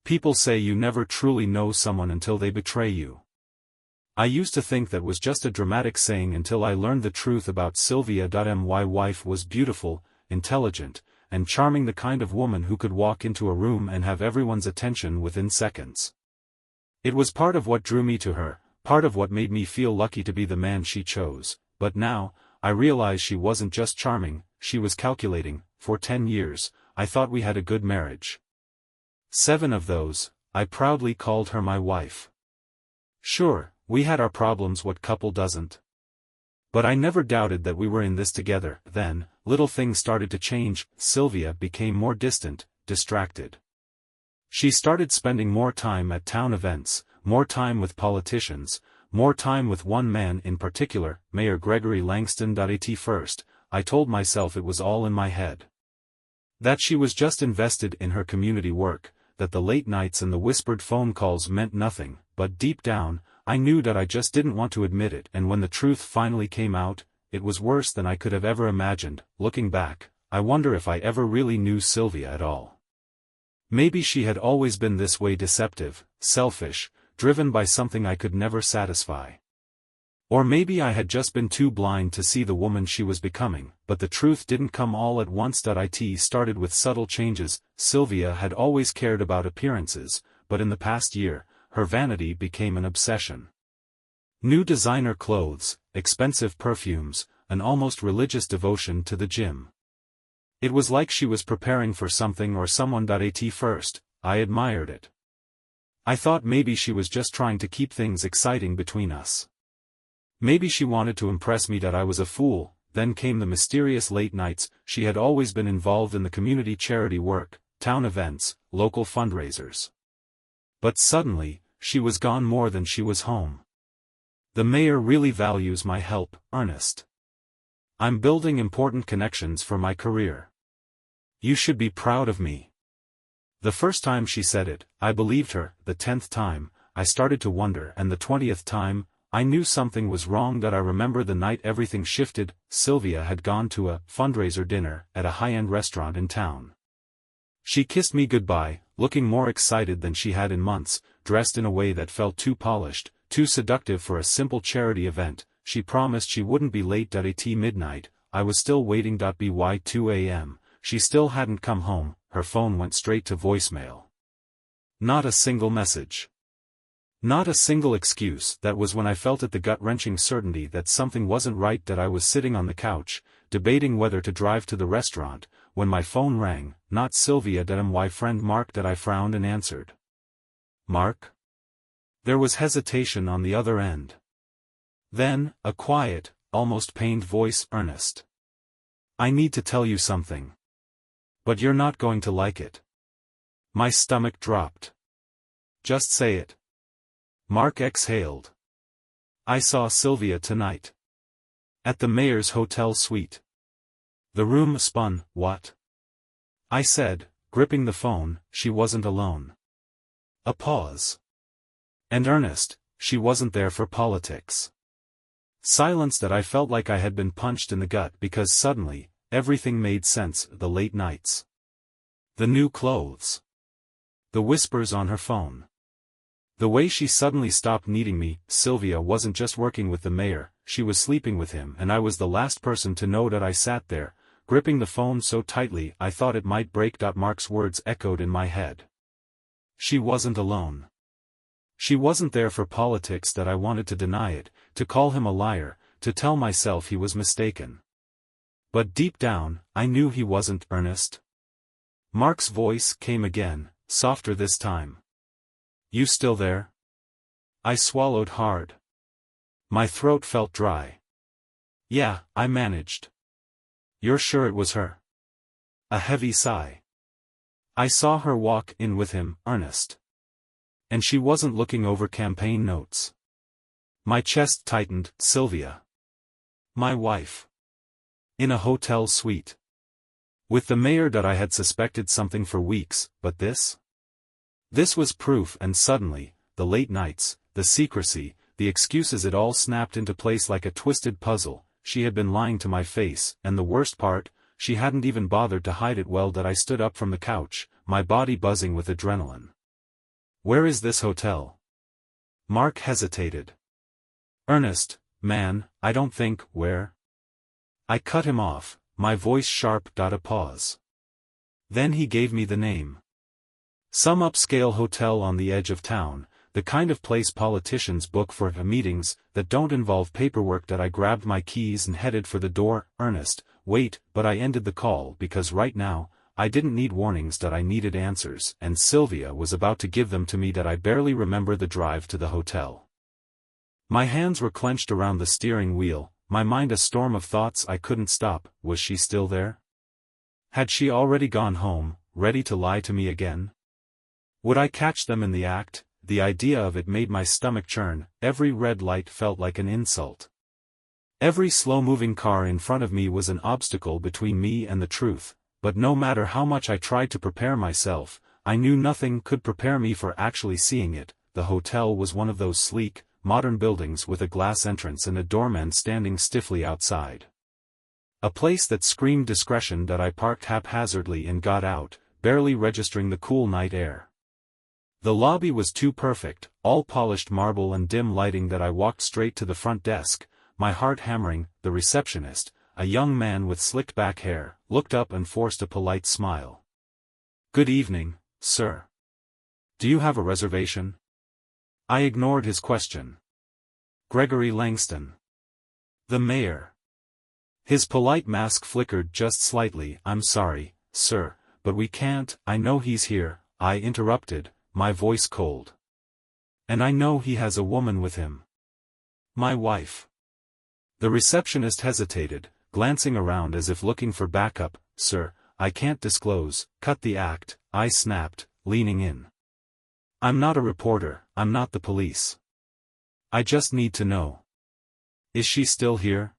People say you never truly know someone until they betray you. I used to think that was just a dramatic saying until I learned the truth about Sylvia. My wife was beautiful, intelligent, and charming, the kind of woman who could walk into a room and have everyone's attention within seconds. It was part of what drew me to her, part of what made me feel lucky to be the man she chose, but now, I realize she wasn't just charming, she was calculating. For 10 years, I thought we had a good marriage. 7 of those, I proudly called her my wife. Sure, we had our problems, what couple doesn't? But I never doubted that we were in this together. Then, little things started to change. Sylvia became more distant, distracted. She started spending more time at town events, more time with politicians, more time with one man in particular, Mayor Gregory Langston. At first, I told myself it was all in my head. That she was just invested in her community work, that the late nights and the whispered phone calls meant nothing, but deep down, I knew that I just didn't want to admit it. And when the truth finally came out, it was worse than I could have ever imagined. Looking back, I wonder if I ever really knew Sylvia at all. Maybe she had always been this way, deceptive, selfish, driven by something I could never satisfy. Or maybe I had just been too blind to see the woman she was becoming. But the truth didn't come all at once. It started with subtle changes. Sylvia had always cared about appearances, but in the past year, her vanity became an obsession. New designer clothes, expensive perfumes, an almost religious devotion to the gym. It was like she was preparing for something or someone. At first, I admired it. I thought maybe she was just trying to keep things exciting between us. Maybe she wanted to impress me that I was a fool. Then came the mysterious late nights. She had always been involved in the community charity work, town events, local fundraisers. But suddenly, she was gone more than she was home. The mayor really values my help, Ernest. I'm building important connections for my career. You should be proud of me. The first time she said it, I believed her. The 10th time, I started to wonder, and the 20th time, I knew something was wrong. I remember the night everything shifted. Sylvia had gone to a fundraiser dinner at a high-end restaurant in town. She kissed me goodbye, looking more excited than she had in months, dressed in a way that felt too polished, too seductive for a simple charity event. She promised she wouldn't be late. At midnight, I was still waiting. By 2 a.m., she still hadn't come home. Her phone went straight to voicemail. Not a single message. Not a single excuse. That was when I felt it, the gut-wrenching certainty that something wasn't right. I was sitting on the couch, debating whether to drive to the restaurant, when my phone rang. Not Sylvia. My friend Mark. I frowned and answered. Mark? There was hesitation on the other end. Then, a quiet, almost pained voice. Ernest. I need to tell you something. But you're not going to like it. My stomach dropped. Just say it. Mark exhaled. I saw Sylvia tonight. At the mayor's hotel suite. The room spun. What? I said, gripping the phone. She wasn't alone. A pause. And Ernest, she wasn't there for politics. Silence. That I felt like I had been punched in the gut, because suddenly, everything made sense. The late nights. The new clothes. The whispers on her phone. The way she suddenly stopped needing me. Sylvia wasn't just working with the mayor, she was sleeping with him, and I was the last person to know that. I sat there, gripping the phone so tightly I thought it might break. Mark's words echoed in my head. She wasn't alone. She wasn't there for politics. That I wanted to deny it, to call him a liar, to tell myself he was mistaken. But deep down, I knew he wasn't. Ernest? Mark's voice came again, softer this time. You still there? I swallowed hard. My throat felt dry. Yeah, I managed. You're sure it was her? A heavy sigh. I saw her walk in with him, Ernest. And she wasn't looking over campaign notes. My chest tightened. Sylvia. My wife. In a hotel suite. With the mayor. I had suspected something for weeks, but this? This was proof. And suddenly, the late nights, the secrecy, the excuses, it all snapped into place like a twisted puzzle. She had been lying to my face, and the worst part, she hadn't even bothered to hide it. Well, that I stood up from the couch, my body buzzing with adrenaline. Where is this hotel? Mark hesitated. Ernest, man, I don't think, where? I cut him off, my voice sharp. A pause. Then he gave me the name. Some upscale hotel on the edge of town, the kind of place politicians book for meetings that don't involve paperwork. I grabbed my keys and headed for the door. Ernest, wait, but I ended the call because right now, I didn't need warnings. I needed answers, and Sylvia was about to give them to me. I barely remember the drive to the hotel. My hands were clenched around the steering wheel, my mind a storm of thoughts I couldn't stop. Was she still there? Had she already gone home, ready to lie to me again? Would I catch them in the act? The idea of it made my stomach churn. Every red light felt like an insult. Every slow-moving car in front of me was an obstacle between me and the truth, but no matter how much I tried to prepare myself, I knew nothing could prepare me for actually seeing it. The hotel was one of those sleek, modern buildings with a glass entrance and a doorman standing stiffly outside. A place that screamed discretion. I parked haphazardly and got out, barely registering the cool night air. The lobby was too perfect, all polished marble and dim lighting. I walked straight to the front desk, my heart hammering. The receptionist, a young man with slicked back hair, looked up and forced a polite smile. "Good evening, sir. Do you have a reservation?" I ignored his question. "Gregory Langston. The mayor." His polite mask flickered just slightly. "I'm sorry, sir, but we can't." "I know he's here," I interrupted, my voice cold. "And I know he has a woman with him. My wife." The receptionist hesitated, glancing around as if looking for backup. "Sir, I can't disclose." "Cut the act," I snapped, leaning in. "I'm not a reporter, I'm not the police. I just need to know. Is she still here?"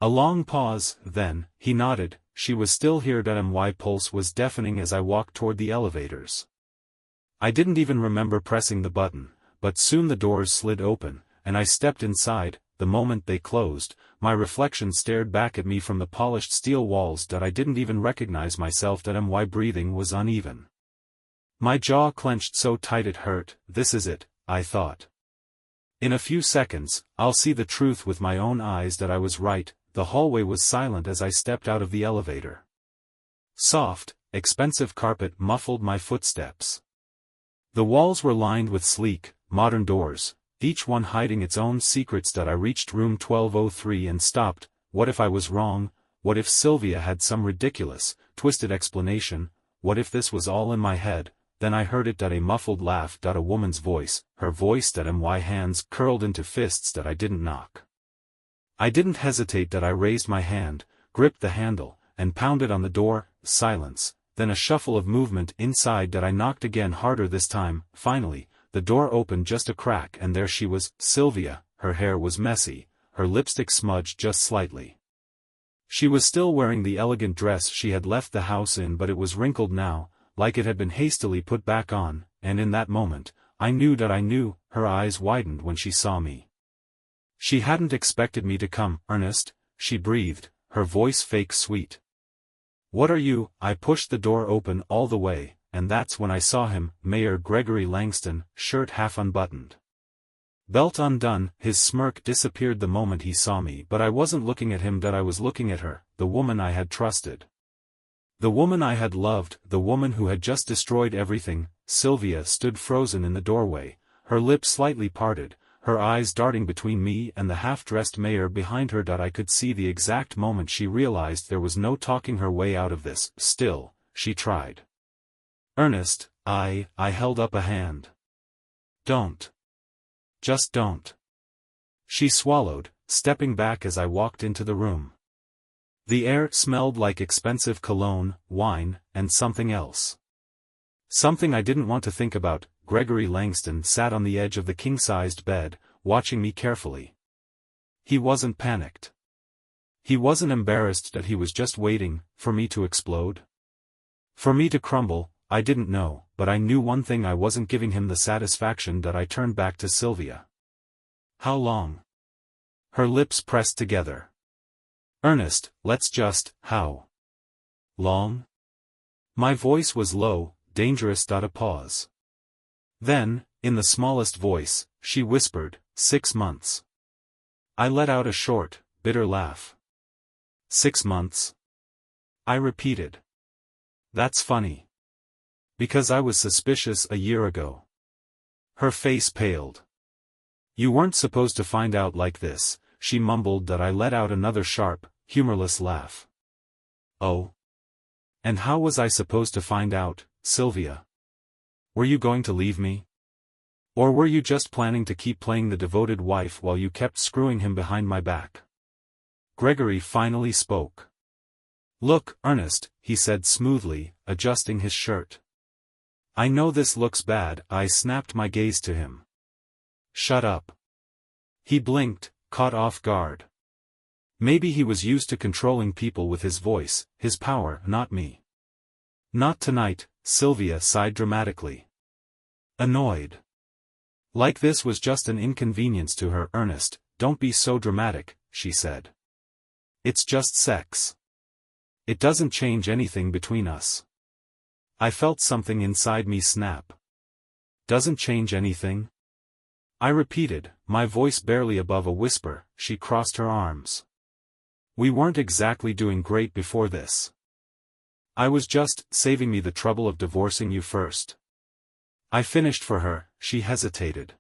A long pause, then, he nodded. She was still here. My pulse was deafening as I walked toward the elevators. I didn't even remember pressing the button, but soon the doors slid open, and I stepped inside. The moment they closed, my reflection stared back at me from the polished steel walls. I didn't even recognize myself. My breathing was uneven. My jaw clenched so tight it hurt. This is it, I thought. In a few seconds, I'll see the truth with my own eyes. I was right. The hallway was silent as I stepped out of the elevator. Soft, expensive carpet muffled my footsteps. The walls were lined with sleek, modern doors, each one hiding its own secrets. I reached room 1203 and stopped. What if I was wrong? What if Sylvia had some ridiculous, twisted explanation? What if this was all in my head? Then I heard it. A muffled laugh. A woman's voice, her voice. My hands curled into fists. I didn't knock. I didn't hesitate. I raised my hand, gripped the handle, and pounded on the door. Silence. Then a shuffle of movement inside. I knocked again, harder this time. Finally, the door opened just a crack, and there she was, Sylvia. Her hair was messy, her lipstick smudged just slightly. She was still wearing the elegant dress she had left the house in, but it was wrinkled now, like it had been hastily put back on, and in that moment, I knew. Her eyes widened when she saw me. She hadn't expected me to come. "Ernest," she breathed, her voice fake sweet. "What are you?" I pushed the door open all the way, and that's when I saw him, Mayor Gregory Langston, shirt half unbuttoned, belt undone. His smirk disappeared the moment he saw me, but I wasn't looking at him. I was looking at her, the woman I had trusted. The woman I had loved, the woman who had just destroyed everything. Sylvia stood frozen in the doorway, her lips slightly parted, her eyes darting between me and the half-dressed mayor behind her. I could see the exact moment she realized there was no talking her way out of this. Still, she tried. "Ernest," I held up a hand. "Don't. Just don't." She swallowed, stepping back as I walked into the room. The air smelled like expensive cologne, wine, and something else. Something I didn't want to think about. Gregory Langston sat on the edge of the king-sized bed, watching me carefully. He wasn't panicked. He wasn't embarrassed. He was just waiting, for me to explode. For me to crumble. I didn't know, but I knew one thing: I wasn't giving him the satisfaction. I turned back to Sylvia. "How long?" Her lips pressed together. "Ernest, let's just, how long?" My voice was low, dangerous. A pause. Then, in the smallest voice, she whispered, 6 months. I let out a short, bitter laugh. 6 months? I repeated. That's funny. Because I was suspicious a year ago. Her face paled. You weren't supposed to find out like this, she mumbled. That I let out another sharp, humorless laugh. Oh? And how was I supposed to find out, Sylvia? Were you going to leave me? Or were you just planning to keep playing the devoted wife while you kept screwing him behind my back? Gregory finally spoke. Look, Ernest, he said smoothly, adjusting his shirt. I know this looks bad. I snapped my gaze to him. Shut up. He blinked, caught off guard. Maybe he was used to controlling people with his voice, his power, not me. Not tonight, Sylvia sighed dramatically. Annoyed. Like this was just an inconvenience to her. Ernest, don't be so dramatic, she said. It's just sex. It doesn't change anything between us. I felt something inside me snap. Doesn't change anything? I repeated, my voice barely above a whisper. She crossed her arms. We weren't exactly doing great before this. I was just saving me the trouble of divorcing you first. I finished for her. She hesitated.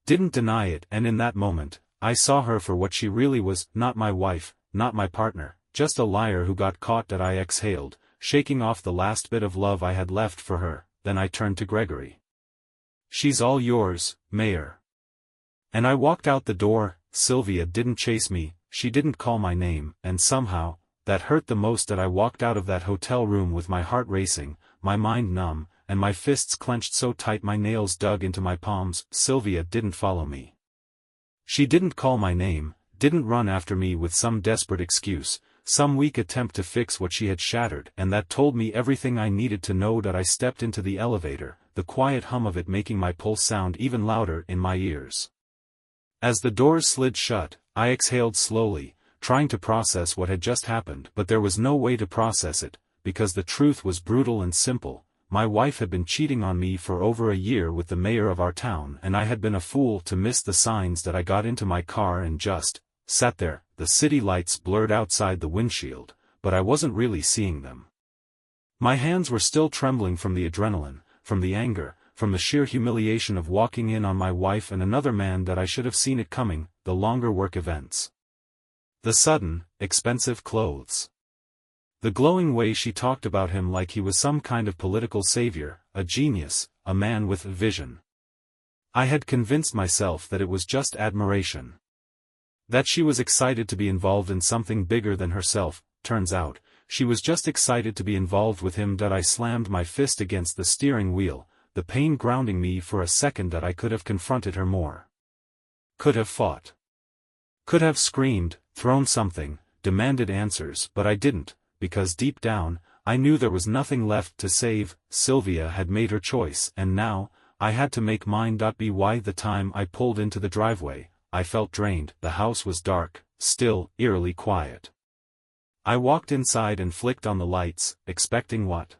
Didn't deny it, and in that moment, I saw her for what she really was, not my wife, not my partner, just a liar who got caught. That I exhaled, shaking off the last bit of love I had left for her. Then I turned to Gregory. She's all yours, Mayor. And I walked out the door. Sylvia didn't chase me, she didn't call my name, and somehow, that hurt the most. That I walked out of that hotel room with my heart racing, my mind numb, and my fists clenched so tight my nails dug into my palms. Sylvia didn't follow me. She didn't call my name, didn't run after me with some desperate excuse, some weak attempt to fix what she had shattered, and that told me everything I needed to know. That I stepped into the elevator, the quiet hum of it making my pulse sound even louder in my ears. As the doors slid shut, I exhaled slowly, trying to process what had just happened. But there was no way to process it, because the truth was brutal and simple. My wife had been cheating on me for over a year with the mayor of our town, and I had been a fool to miss the signs. That I got into my car and just sat there. The city lights blurred outside the windshield, but I wasn't really seeing them. My hands were still trembling from the adrenaline, from the anger, from the sheer humiliation of walking in on my wife and another man. That I should have seen it coming, the longer work events. The sudden, expensive clothes. The glowing way she talked about him like he was some kind of political savior, a genius, a man with a vision. I had convinced myself that it was just admiration. That she was excited to be involved in something bigger than herself. Turns out, she was just excited to be involved with him. That I slammed my fist against the steering wheel, the pain grounding me for a second. That I could have confronted her more. Could have fought. Could have screamed, thrown something, demanded answers, but I didn't, because deep down, I knew there was nothing left to save. Sylvia had made her choice, and now, I had to make mine. By the time I pulled into the driveway, I felt drained. The house was dark, still, eerily quiet. I walked inside and flicked on the lights, expecting what?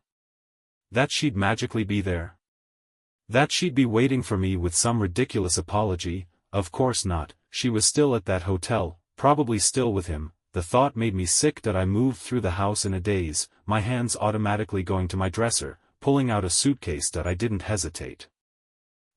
That she'd magically be there? That she'd be waiting for me with some ridiculous apology? Of course not. She was still at that hotel, probably still with him. The thought made me sick. That I moved through the house in a daze, my hands automatically going to my dresser, pulling out a suitcase. That I didn't hesitate.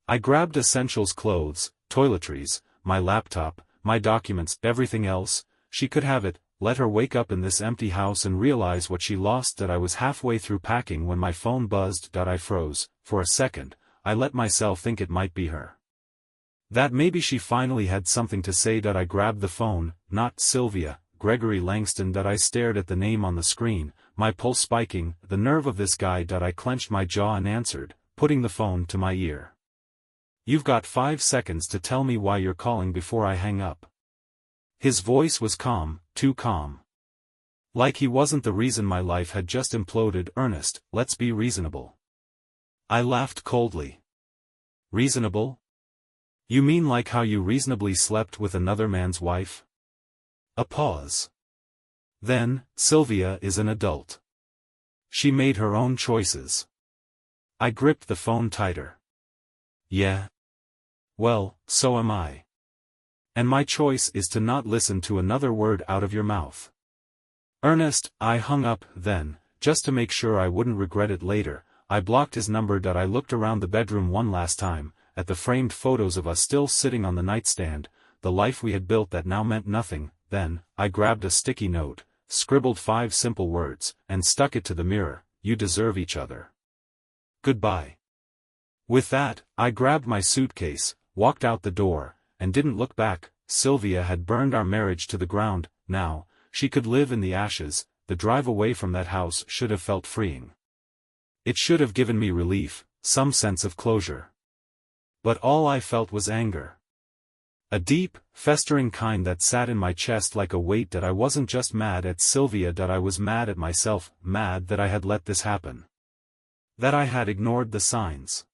I grabbed essentials, clothes, toiletries, my laptop, my documents, everything else. She could have it. Let her wake up in this empty house and realize what she lost. That I was halfway through packing when my phone buzzed. I froze. For a second, I let myself think it might be her. That maybe she finally had something to say. I grabbed the phone. Not Sylvia, Gregory Langston. I stared at the name on the screen, my pulse spiking. The nerve of this guy. I clenched my jaw and answered, putting the phone to my ear. You've got 5 seconds to tell me why you're calling before I hang up. His voice was calm, too calm. Like he wasn't the reason my life had just imploded. Ernest, let's be reasonable. I laughed coldly. Reasonable? You mean like how you reasonably slept with another man's wife? A pause. Then, Sylvia is an adult. She made her own choices. I gripped the phone tighter. Yeah? Well, so am I. And my choice is to not listen to another word out of your mouth. Ernest, I hung up, then, just to make sure I wouldn't regret it later. I blocked his number. I looked around the bedroom one last time, at the framed photos of us still sitting on the nightstand, the life we had built that now meant nothing. Then, I grabbed a sticky note, scribbled 5 simple words, and stuck it to the mirror. You deserve each other. Goodbye. With that, I grabbed my suitcase, walked out the door, and didn't look back. Sylvia had burned our marriage to the ground. Now, she could live in the ashes. The drive away from that house should have felt freeing. It should have given me relief, some sense of closure. But all I felt was anger. A deep, festering kind that sat in my chest like a weight. That I wasn't just mad at Sylvia. That I was mad at myself, mad that I had let this happen. That I had ignored the signs.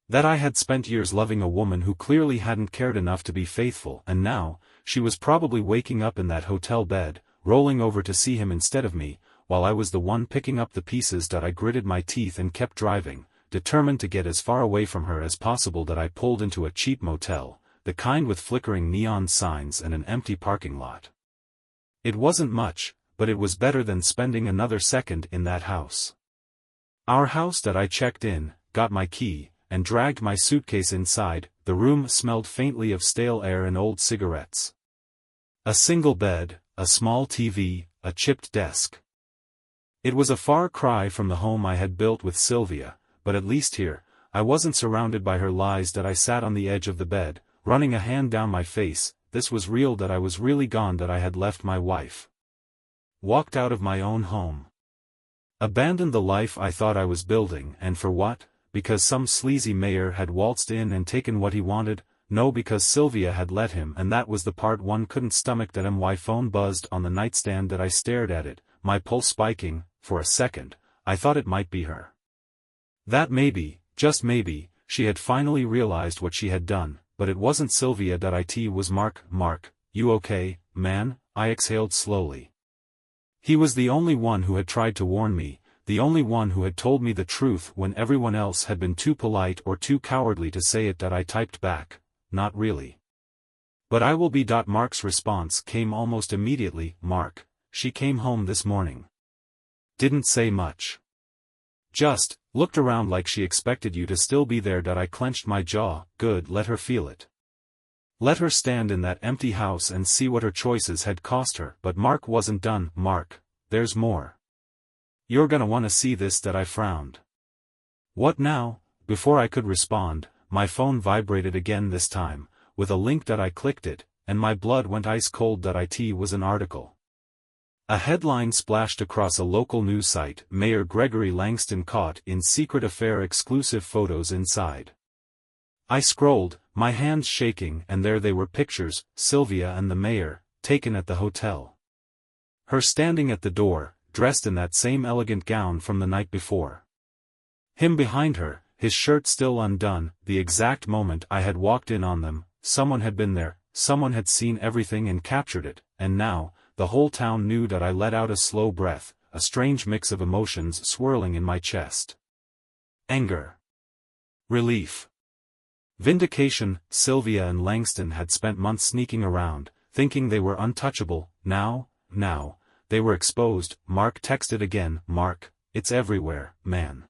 That I had spent years loving a woman who clearly hadn't cared enough to be faithful, and now, she was probably waking up in that hotel bed, rolling over to see him instead of me, while I was the one picking up the pieces. That I gritted my teeth and kept driving, determined to get as far away from her as possible. That I pulled into a cheap motel, the kind with flickering neon signs and an empty parking lot. It wasn't much, but it was better than spending another second in that house. Our house. That I checked in, got my key, and dragged my suitcase inside. The room smelled faintly of stale air and old cigarettes. A single bed, a small TV, a chipped desk. It was a far cry from the home I had built with Sylvia, but at least here, I wasn't surrounded by her lies. That I sat on the edge of the bed, running a hand down my face. This was real. That I was really gone. That I had left my wife. Walked out of my own home. Abandoned the life I thought I was building. And for what? Because some sleazy mayor had waltzed in and taken what he wanted? No, because Sylvia had let him, and that was the part one couldn't stomach. That my phone buzzed on the nightstand. That I stared at it, my pulse spiking. For a second, I thought it might be her. That maybe, just maybe, she had finally realized what she had done, but it wasn't Sylvia. It was Mark. Mark, you okay, man? I exhaled slowly. He was the only one who had tried to warn me, the only one who had told me the truth when everyone else had been too polite or too cowardly to say it. That I typed back, not really. But I will be. Mark's response came almost immediately. Mark, she came home this morning. Didn't say much. Just looked around like she expected you to still be there. I clenched my jaw. Good, let her feel it. Let her stand in that empty house and see what her choices had cost her. But Mark wasn't done. Mark, there's more. You're gonna wanna see this. I frowned. What now? Before I could respond, my phone vibrated again, this time, with a link. I clicked it, and my blood went ice cold. It was an article. A headline splashed across a local news site. Mayor Gregory Langston caught in secret affair, exclusive photos inside. I scrolled, my hands shaking, and there they were, pictures, Sylvia and the mayor, taken at the hotel. Her standing at the door, dressed in that same elegant gown from the night before. Him behind her, his shirt still undone. The exact moment I had walked in on them, someone had been there, someone had seen everything and captured it, and now, the whole town knew. I let out a slow breath, a strange mix of emotions swirling in my chest. Anger. Relief. Vindication. Sylvia and Langston had spent months sneaking around, thinking they were untouchable. Now, they were exposed. Mark texted again. Mark, it's everywhere, man.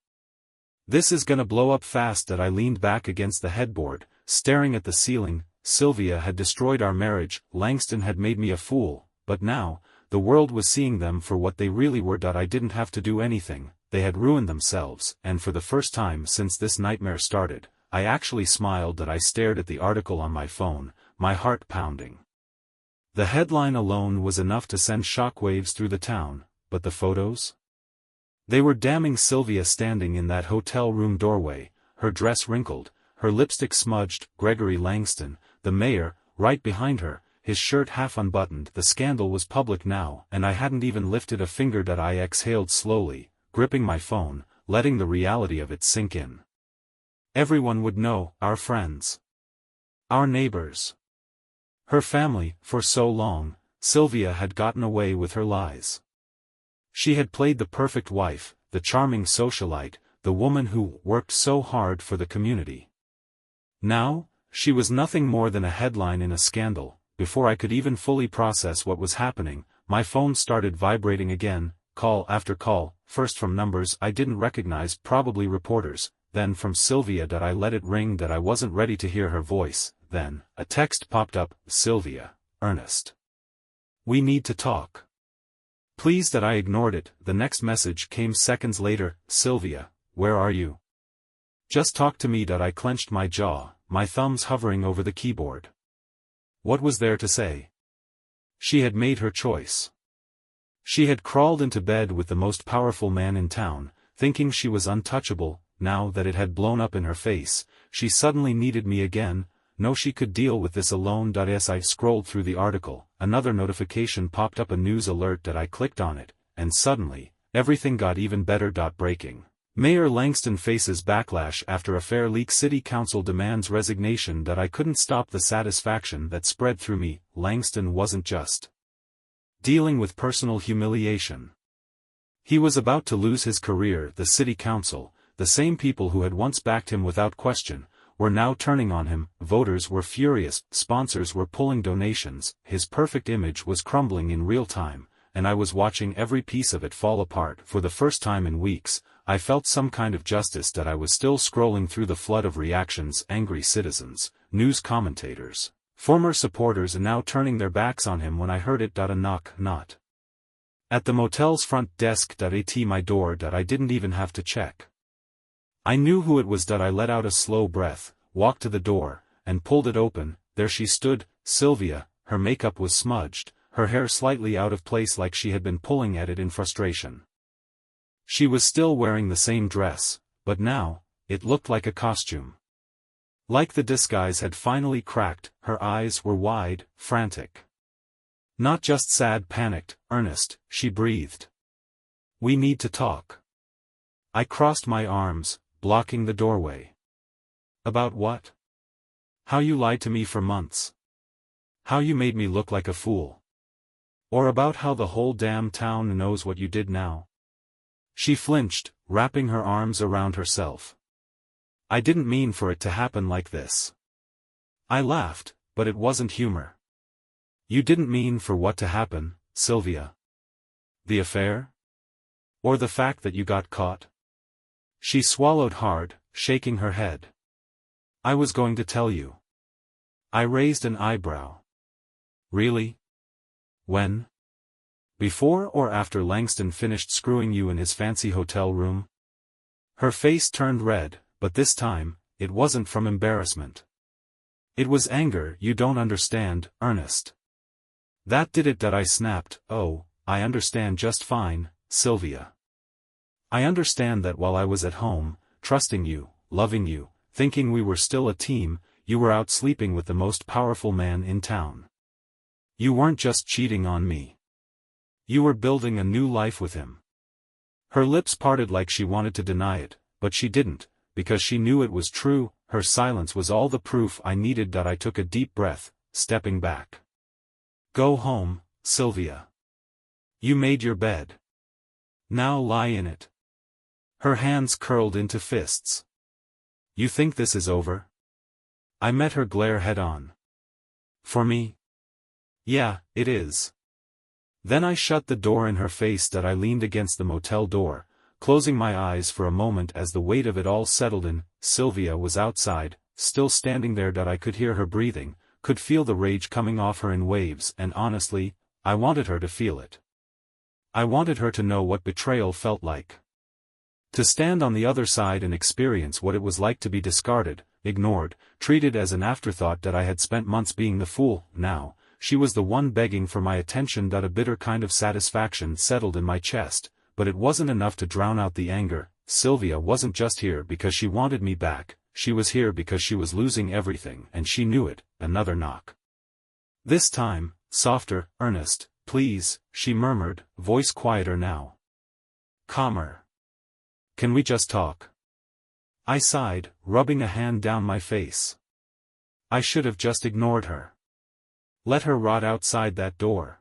This is gonna blow up fast. I leaned back against the headboard, staring at the ceiling. Sylvia had destroyed our marriage, Langston had made me a fool. But now, the world was seeing them for what they really were. I didn't have to do anything, they had ruined themselves, and for the first time since this nightmare started, I actually smiled. I stared at the article on my phone, my heart pounding. The headline alone was enough to send shockwaves through the town, but the photos? They were damning. Sylvia standing in that hotel room doorway, her dress wrinkled, her lipstick smudged. Gregory Langston, the mayor, right behind her, his shirt half unbuttoned. The scandal was public now, and I hadn't even lifted a finger. I exhaled slowly, gripping my phone, letting the reality of it sink in. Everyone would know, our friends. Our neighbors. Her family. For so long, Sylvia had gotten away with her lies. She had played the perfect wife, the charming socialite, the woman who worked so hard for the community. Now, she was nothing more than a headline in a scandal. Before I could even fully process what was happening, my phone started vibrating again, call after call, first from numbers I didn't recognize, probably reporters, then from Sylvia. I let it ring. I wasn't ready to hear her voice. Then, a text popped up, Sylvia, Ernest. We need to talk. Please. I ignored it. The next message came seconds later, Sylvia, where are you? Just talk to me. I clenched my jaw, my thumbs hovering over the keyboard. What was there to say? She had made her choice. She had crawled into bed with the most powerful man in town, thinking she was untouchable. Now that it had blown up in her face, she suddenly needed me again. No, she could deal with this alone. As I scrolled through the article, another notification popped up, a news alert. I clicked on it, and suddenly, everything got even better. Breaking. Mayor Langston faces backlash after affair leak. City Council demands resignation. I couldn't stop the satisfaction that spread through me. Langston wasn't just dealing with personal humiliation. He was about to lose his career. The City Council, the same people who had once backed him without question, were now turning on him. Voters were furious, sponsors were pulling donations, his perfect image was crumbling in real time, and I was watching every piece of it fall apart. For the first time in weeks, I felt some kind of justice. I was still scrolling through the flood of reactions, angry citizens, news commentators, former supporters, and now turning their backs on him when I heard it. A knock, not at the motel's front desk. At my door. I didn't even have to check. I knew who it was. I let out a slow breath, walked to the door, and pulled it open. There she stood, Sylvia. Her makeup was smudged, her hair slightly out of place, like she had been pulling at it in frustration. She was still wearing the same dress, but now, it looked like a costume. Like the disguise had finally cracked. Her eyes were wide, frantic. Not just sad, panicked. Ernest, she breathed. We need to talk. I crossed my arms, blocking the doorway. About what? How you lied to me for months. How you made me look like a fool. Or about how the whole damn town knows what you did now. She flinched, wrapping her arms around herself. I didn't mean for it to happen like this. I laughed, but it wasn't humor. You didn't mean for what to happen, Sylvia? The affair? Or the fact that you got caught? She swallowed hard, shaking her head. I was going to tell you. I raised an eyebrow. Really? When? Before or after Langston finished screwing you in his fancy hotel room? Her face turned red, but this time, it wasn't from embarrassment. It was anger. You don't understand, Ernest. That did it. I snapped. Oh, I understand just fine, Sylvia. I understand that while I was at home, trusting you, loving you, thinking we were still a team, you were out sleeping with the most powerful man in town. You weren't just cheating on me. You were building a new life with him. Her lips parted like she wanted to deny it, but she didn't, because she knew it was true. Her silence was all the proof I needed. I took a deep breath, stepping back. Go home, Sylvia. You made your bed. Now lie in it. Her hands curled into fists. You think this is over? I met her glare head on. For me? Yeah, it is. Then I shut the door in her face. I leaned against the motel door, closing my eyes for a moment as the weight of it all settled in. Sylvia was outside, still standing there. I could hear her breathing, could feel the rage coming off her in waves, and honestly, I wanted her to feel it. I wanted her to know what betrayal felt like. To stand on the other side and experience what it was like to be discarded, ignored, treated as an afterthought. I had spent months being the fool. Now, she was the one begging for my attention. A bitter kind of satisfaction settled in my chest, but it wasn't enough to drown out the anger. Sylvia wasn't just here because she wanted me back, she was here because she was losing everything, and she knew it. Another knock. This time, softer. Ernest, please, she murmured, voice quieter now. Calmer. Can we just talk? I sighed, rubbing a hand down my face. I should have just ignored her. Let her rot outside that door.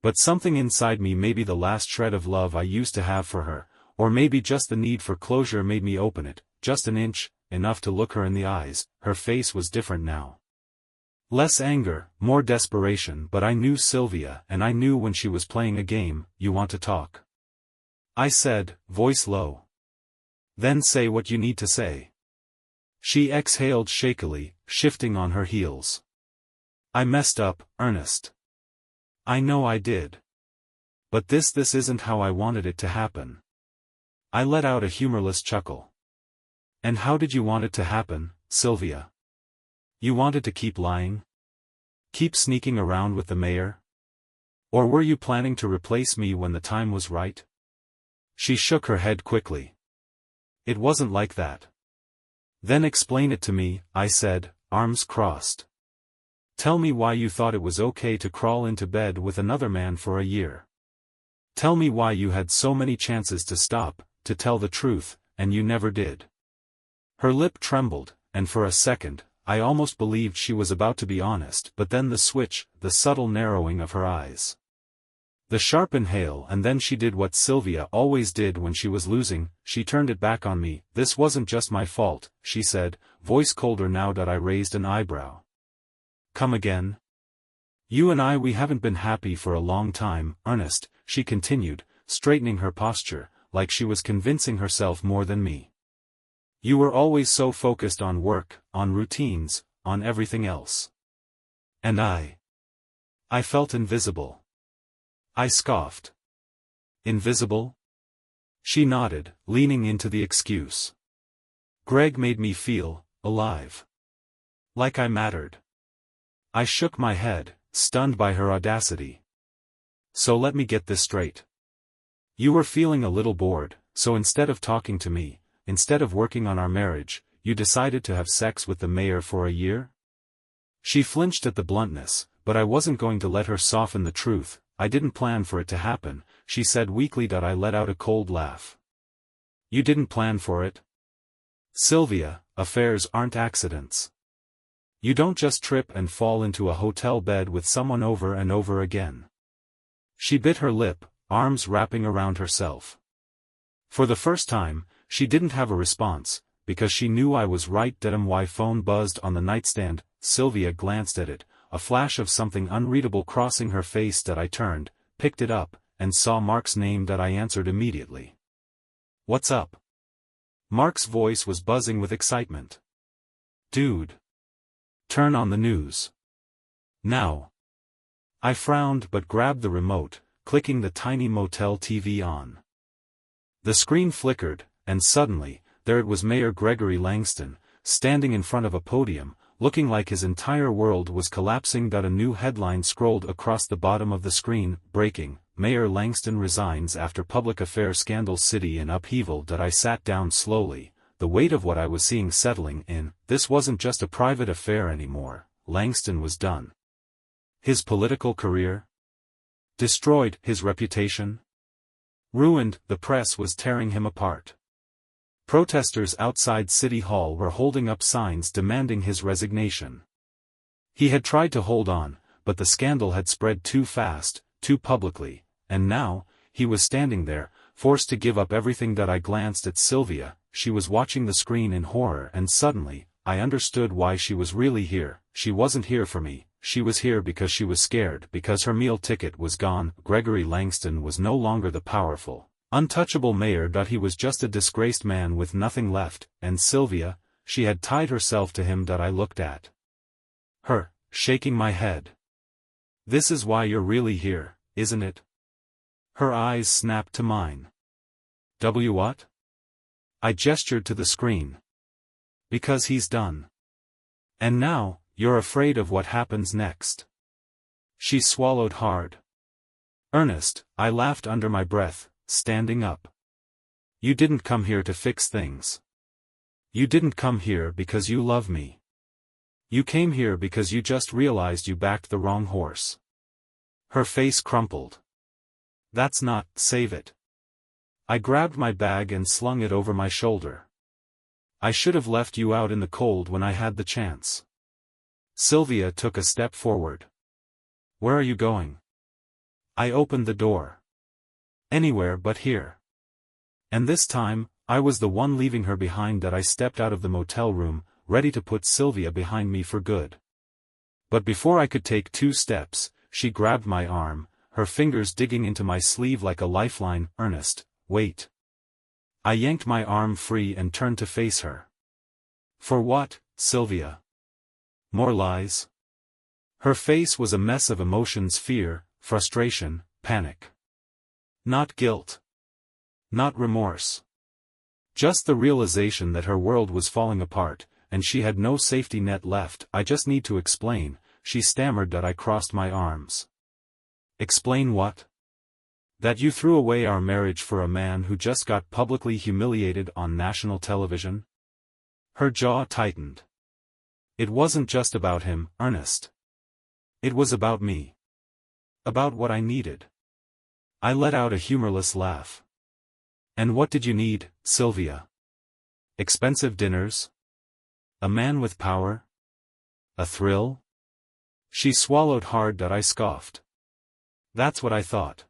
But something inside me, maybe the last shred of love I used to have for her, or maybe just the need for closure, made me open it, just an inch, enough to look her in the eyes. Her face was different now. Less anger, more desperation, but I knew Sylvia, and I knew when she was playing a game. You want to talk? I said, voice low. Then say what you need to say. She exhaled shakily, shifting on her heels. I messed up, Ernest. I know I did. But this isn't how I wanted it to happen. I let out a humorless chuckle. And how did you want it to happen, Sylvia? You wanted to keep lying? Keep sneaking around with the mayor? Or were you planning to replace me when the time was right? She shook her head quickly. It wasn't like that. Then explain it to me, I said, arms crossed. Tell me why you thought it was okay to crawl into bed with another man for a year. Tell me why you had so many chances to stop, to tell the truth, and you never did. Her lip trembled, and for a second, I almost believed she was about to be honest, but then the switch, the subtle narrowing of her eyes. The sharp inhale, and then she did what Sylvia always did when she was losing, she turned it back on me. This wasn't just my fault, she said, voice colder now that I raised an eyebrow. Come again? You and we haven't been happy for a long time, Ernest, she continued, straightening her posture, like she was convincing herself more than me. You were always so focused on work, on routines, on everything else. And I felt invisible. I scoffed. Invisible? She nodded, leaning into the excuse. Greg made me feel alive. Like I mattered. I shook my head, stunned by her audacity. So let me get this straight. You were feeling a little bored, so instead of talking to me, instead of working on our marriage, you decided to have sex with the mayor for a year? She flinched at the bluntness, but I wasn't going to let her soften the truth. I didn't plan for it to happen, she said weakly. I let out a cold laugh. You didn't plan for it? Sylvia, affairs aren't accidents. You don't just trip and fall into a hotel bed with someone over and over again. She bit her lip, arms wrapping around herself. For the first time, she didn't have a response, because she knew I was right. My phone buzzed on the nightstand. Sylvia glanced at it, a flash of something unreadable crossing her face. I turned, picked it up, and saw Mark's name. I answered immediately. What's up? Mark's voice was buzzing with excitement. Dude. Turn on the news. Now. I frowned but grabbed the remote, clicking the tiny motel TV on. The screen flickered, and suddenly, there it was, Mayor Gregory Langston, standing in front of a podium, looking like his entire world was collapsing. A new headline scrolled across the bottom of the screen, breaking, Mayor Langston resigns after public affairs scandal, city in upheaval. I sat down slowly, the weight of what I was seeing settling in. This wasn't just a private affair anymore. Langston was done. His political career? Destroyed. His reputation? Ruined. The press was tearing him apart. Protesters outside City Hall were holding up signs demanding his resignation. He had tried to hold on, but the scandal had spread too fast, too publicly, and now, he was standing there, forced to give up everything. I glanced at Sylvia. She was watching the screen in horror, and suddenly, I understood why she was really here. She wasn't here for me, she was here because she was scared, because her meal ticket was gone. Gregory Langston was no longer the powerful, untouchable mayor. He was just a disgraced man with nothing left, and Sylvia, she had tied herself to him. I looked at her, shaking my head. This is why you're really here, isn't it? Her eyes snapped to mine. What? I gestured to the screen. Because he's done. And now, you're afraid of what happens next. She swallowed hard. Ernest, I laughed under my breath, standing up. You didn't come here to fix things. You didn't come here because you love me. You came here because you just realized you backed the wrong horse. Her face crumpled. That's not, save it. I grabbed my bag and slung it over my shoulder. I should have left you out in the cold when I had the chance. Sylvia took a step forward. Where are you going? I opened the door. Anywhere but here. And this time, I was the one leaving her behind that I stepped out of the motel room, ready to put Sylvia behind me for good. But before I could take 2 steps, she grabbed my arm, her fingers digging into my sleeve like a lifeline. "Ernest, wait." I yanked my arm free and turned to face her. "For what, Sylvia? More lies?" Her face was a mess of emotions: fear, frustration, panic. Not guilt. Not remorse. Just the realization that her world was falling apart, and she had no safety net left. "I just need to explain," she stammered. That I crossed my arms. "Explain what?" "That you threw away our marriage for a man who just got publicly humiliated on national television?" Her jaw tightened. "It wasn't just about him, Ernest. It was about me. About what I needed." I let out a humorless laugh. "And what did you need, Sylvia? Expensive dinners? A man with power? A thrill?" She swallowed hard. That I scoffed. "That's what I thought."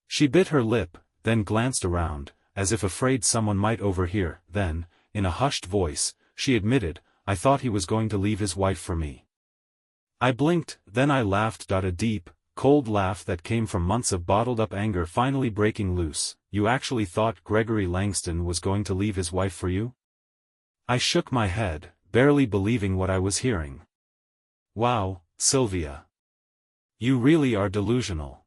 She bit her lip, then glanced around, as if afraid someone might overhear. Then, in a hushed voice, she admitted, "I thought he was going to leave his wife for me." I blinked, then I laughed. A deep, cold laugh that came from months of bottled-up anger finally breaking loose. "You actually thought Gregory Langston was going to leave his wife for you?" I shook my head, barely believing what I was hearing. "Wow, Sylvia. You really are delusional."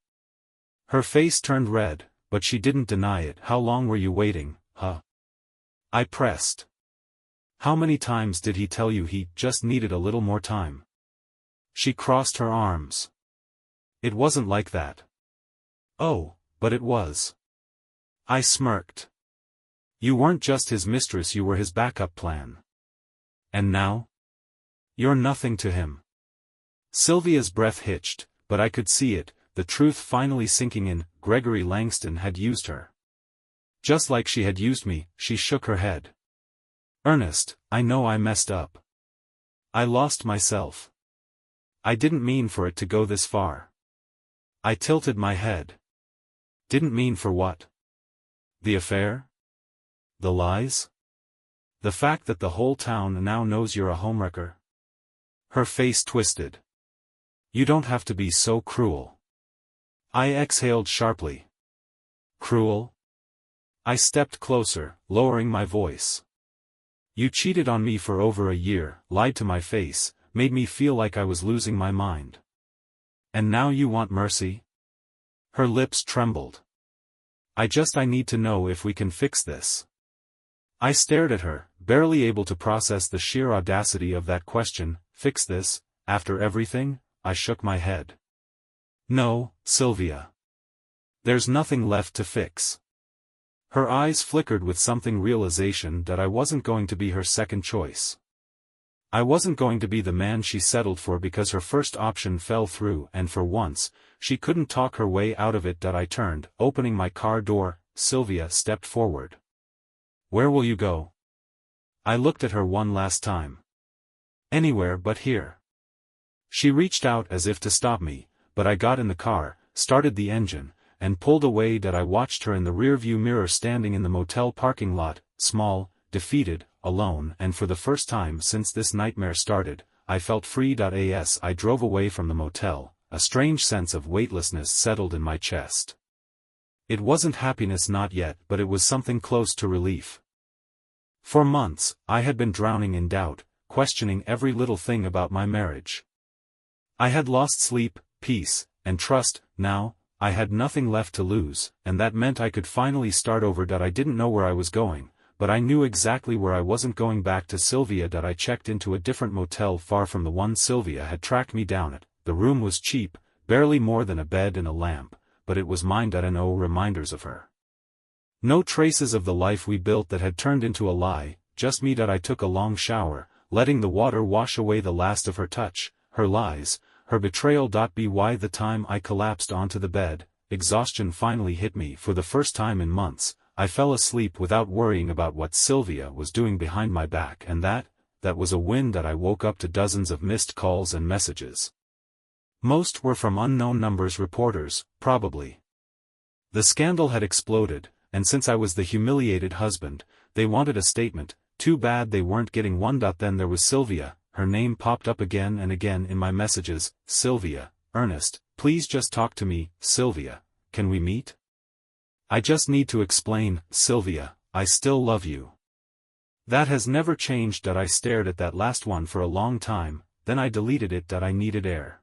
Her face turned red, but she didn't deny it. "How long were you waiting, huh?" I pressed. "How many times did he tell you he just needed a little more time?" She crossed her arms. "It wasn't like that." "Oh, but it was." I smirked. "You weren't just his mistress, you were his backup plan. And now? You're nothing to him." Sylvia's breath hitched, but I could see it, the truth finally sinking in. Gregory Langston had used her. Just like she had used me. She shook her head. "Ernest, I know I messed up. I lost myself. I didn't mean for it to go this far." I tilted my head. "Didn't mean for what? The affair? The lies? The fact that the whole town now knows you're a homewrecker?" Her face twisted. "You don't have to be so cruel." I exhaled sharply. "Cruel?" I stepped closer, lowering my voice. "You cheated on me for over a year, lied to my face, made me feel like I was losing my mind. And now you want mercy?" Her lips trembled. I need to know if we can fix this." I stared at her, barely able to process the sheer audacity of that question. "Fix this, after everything?" I shook my head. "No, Sylvia. There's nothing left to fix." Her eyes flickered with something realization that I wasn't going to be her second choice. I wasn't going to be the man she settled for because her first option fell through, and for once, she couldn't talk her way out of it. That I turned, opening my car door. Sylvia stepped forward. "Where will you go?" I looked at her one last time. "Anywhere but here." She reached out as if to stop me, but I got in the car, started the engine, and pulled away. That I watched her in the rearview mirror standing in the motel parking lot, small, defeated, alone, and for the first time since this nightmare started, I felt free. As I drove away from the motel, a strange sense of weightlessness settled in my chest. It wasn't happiness, not yet, but it was something close to relief. For months, I had been drowning in doubt, questioning every little thing about my marriage. I had lost sleep, peace, and trust. Now, I had nothing left to lose, and that meant I could finally start over. I didn't know where I was going, but I knew exactly where I wasn't going: back to Sylvia. I checked into a different motel far from the one Sylvia had tracked me down at. The room was cheap, barely more than a bed and a lamp, but it was mine. No reminders of her. No traces of the life we built that had turned into a lie, just me. I took a long shower, letting the water wash away the last of her touch, her lies, her betrayal. By the time I collapsed onto the bed, exhaustion finally hit me. For the first time in months, I fell asleep without worrying about what Sylvia was doing behind my back, and that was a win. I woke up to dozens of missed calls and messages. Most were from unknown numbers, reporters, probably. The scandal had exploded, and since I was the humiliated husband, they wanted a statement. Too bad they weren't getting one. Then there was Sylvia. Her name popped up again and again in my messages. Sylvia, Ernest, please just talk to me. Sylvia, can we meet? I just need to explain. Sylvia, I still love you. That has never changed. I stared at that last one for a long time, then I deleted it. I needed air.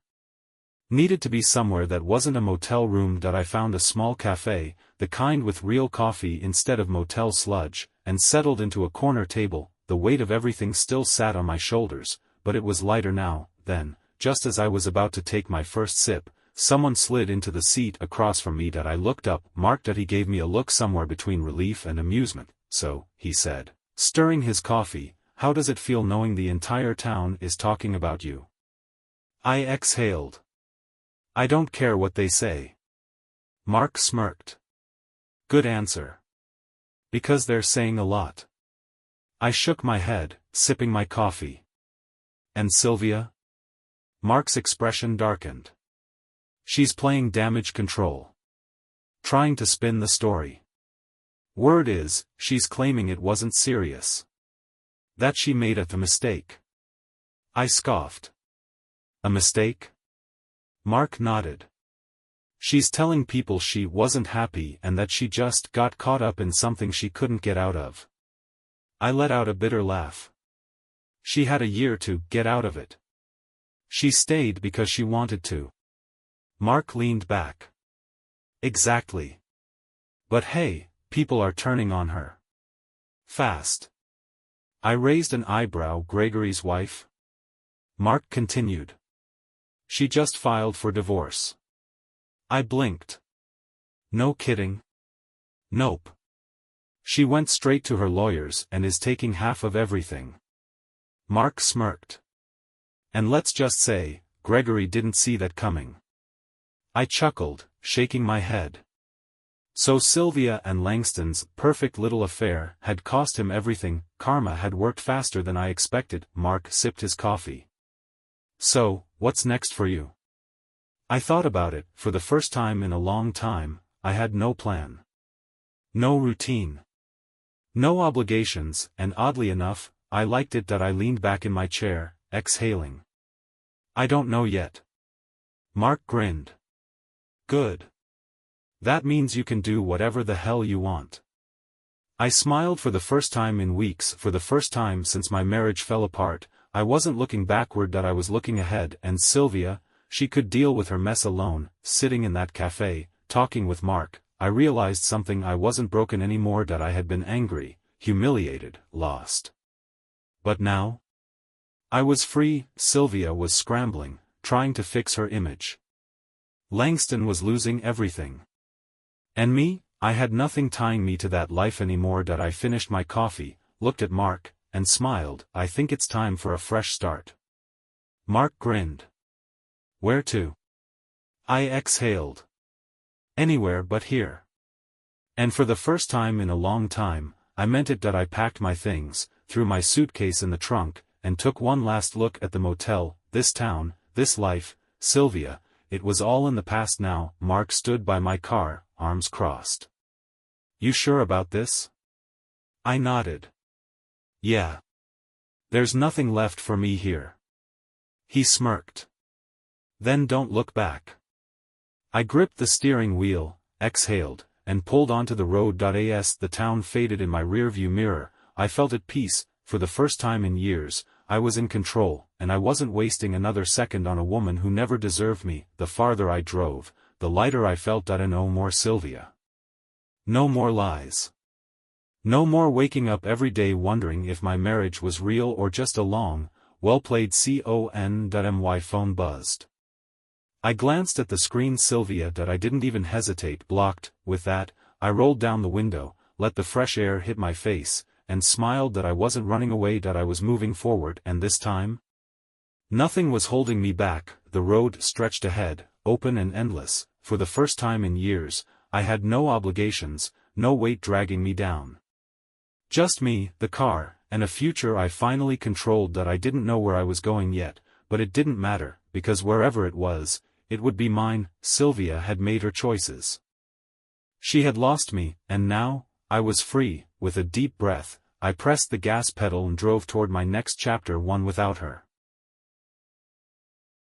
Needed to be somewhere that wasn't a motel room. I found a small cafe, the kind with real coffee instead of motel sludge, and settled into a corner table. The weight of everything still sat on my shoulders, but it was lighter now. Then, just as I was about to take my first sip, someone slid into the seat across from me. I looked up. Mark. He gave me a look somewhere between relief and amusement. So, he said, stirring his coffee, how does it feel knowing the entire town is talking about you? I exhaled. I don't care what they say. Mark smirked. Good answer. Because they're saying a lot. I shook my head, sipping my coffee. And Sylvia? Mark's expression darkened. She's playing damage control. Trying to spin the story. Word is, she's claiming it wasn't serious. That she made a mistake. I scoffed. A mistake? Mark nodded. She's telling people she wasn't happy and that she just got caught up in something she couldn't get out of. I let out a bitter laugh. She had a year to get out of it. She stayed because she wanted to. Mark leaned back. Exactly. But hey, people are turning on her. Fast. I raised an eyebrow. Gregory's wife? Mark continued. She just filed for divorce. I blinked. No kidding? Nope. She went straight to her lawyers and is taking half of everything. Mark smirked. And let's just say, Gregory didn't see that coming. I chuckled, shaking my head. So Sylvia and Langston's perfect little affair had cost him everything. Karma had worked faster than I expected. Mark sipped his coffee. So, what's next for you? I thought about it. For the first time in a long time, I had no plan. No routine. No obligations, and oddly enough, I liked it. I leaned back in my chair, exhaling. I don't know yet. Mark grinned. Good. That means you can do whatever the hell you want. I smiled. For the first time in weeks. For the first time since my marriage fell apart, I wasn't looking backward. I was looking ahead. And Sylvia, she could deal with her mess alone. Sitting in that cafe, talking with Mark, I realized something. I wasn't broken anymore. I had been angry, humiliated, lost. But now? I was free. Sylvia was scrambling, trying to fix her image. Langston was losing everything. And me, I had nothing tying me to that life anymore. I finished my coffee, looked at Mark, and smiled. I think it's time for a fresh start. Mark grinned. Where to? I exhaled. Anywhere but here. And for the first time in a long time, I meant it. I packed my things, threw my suitcase in the trunk, and took one last look at the motel, this town, this life. Sylvia, it was all in the past now. Mark stood by my car, arms crossed. You sure about this? I nodded. Yeah. There's nothing left for me here. He smirked. Then don't look back. I gripped the steering wheel, exhaled, and pulled onto the road. As the town faded in my rearview mirror, I felt at peace. For the first time in years, I was in control, and I wasn't wasting another second on a woman who never deserved me. The farther I drove, the lighter I felt. No more Sylvia. No more lies. No more waking up every day wondering if my marriage was real or just a long, well-played con.my phone buzzed. I glanced at the screen. Sylvia. I didn't even hesitate. Blocked. With that, I rolled down the window, let the fresh air hit my face, and smiled. I wasn't running away. I was moving forward. And this time? Nothing was holding me back. The road stretched ahead, open and endless. For the first time in years, I had no obligations, no weight dragging me down. Just me, the car, and a future I finally controlled. I didn't know where I was going yet, but it didn't matter, because wherever it was, it would be mine. Sylvia had made her choices. She had lost me, and now, I was free. With a deep breath, I pressed the gas pedal and drove toward my next chapter, one without her.